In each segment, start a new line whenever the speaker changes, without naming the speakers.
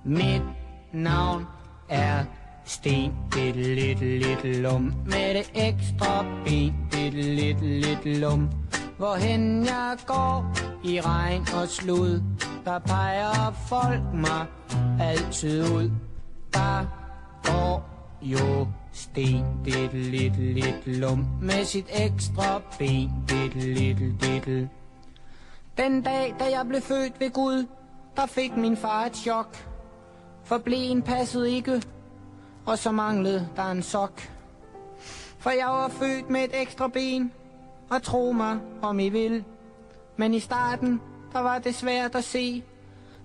Mit navn er Sten, lidt lum. Med det ekstra ben, lidt lum. Hvorhen jeg går i regn og slud, der peger folk mig altid ud. Der går jo Sten, lidt lum. Med sit ekstra ben, lidt. Den dag, da jeg blev født ved Gud, der fik min far et chok. For bleen passede ikke, og så manglede der en sok. For jeg var født med et ekstra ben, og tro mig, om I vil. Men i starten, der var det svært at se,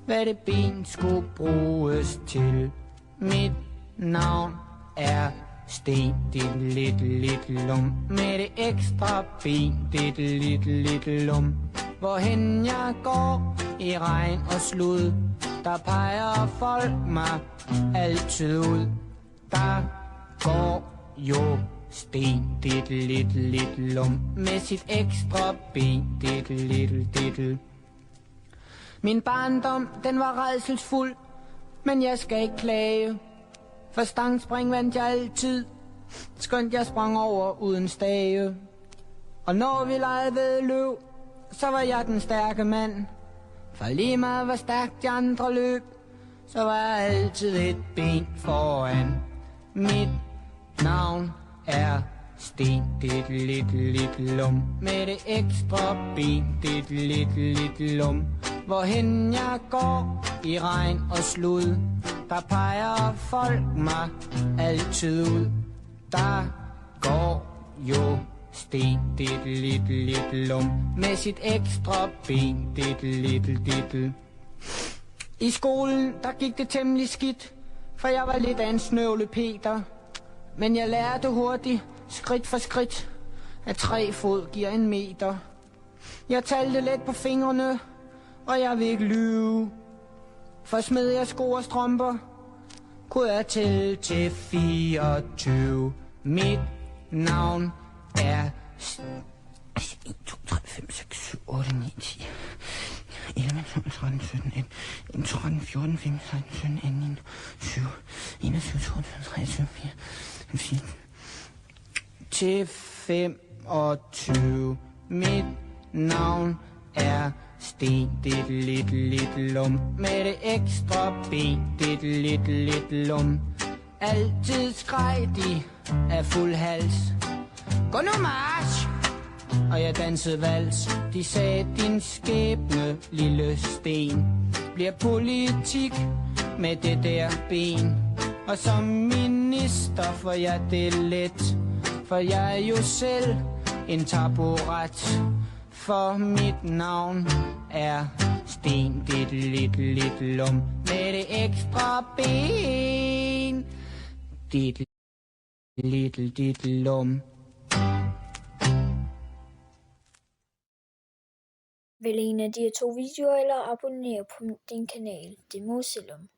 hvad det ben skulle bruges til. Mit navn er Sten, lidt lum. Med det ekstra ben, lidt lum. Hvorhen jeg går i regn og slud, der peger folk mig altid ud. Der går jo Sten, lidt lum. Med sit ekstra ben, lidt. Min barndom, den var rædselsfuld, men jeg skal ikke klage. For stangspring vandt jeg altid, skønt jeg sprang over uden stage. Og når vi legede ved løb, så var jeg den stærke mand. For lige meget hvor stærkt de andre løb, så var jeg altid et ben foran. Mit navn er Sten, lidt lum. Med det ekstra ben, lidt lum. Hvorhen jeg går i regn og slud, der peger folk mig altid ud. Der går jo Sten, lidt lum. Med sit ekstra ben, lidt. I skolen, der gik det temmelig skidt, for jeg var lidt af en snøvle Peter. Men jeg lærte hurtigt, skridt for skridt, at 3 fod giver 1 meter. Jeg talte let på fingrene, og jeg vil ikke lyve. For smed jeg sko og strømper, kunne jeg tælle til 24. Mit navn er 1, 2, 3, 5, 6, 7, 8, 9, 10, 11, 12, 13, 17, 18, 13, 14, 15, 16, 17, 18, 19, 20, 21, 22, 23, 24, til 25. Mit navn er Sten, lidt lum. Med det ekstra ben, lidt lum. Altid skreg de af fuld hals, gå nu march! Og jeg dansede vals. De sagde, din skæbne, lille Sten, bliver politik med det der ben. Og som minister får jeg det let, for jeg er jo selv en taburet. For mit navn er Sten, lidt lum. Med det ekstra ben, lidt lum.
Vælg en af de 2 videoer eller abonner på din kanal. Det må selv om.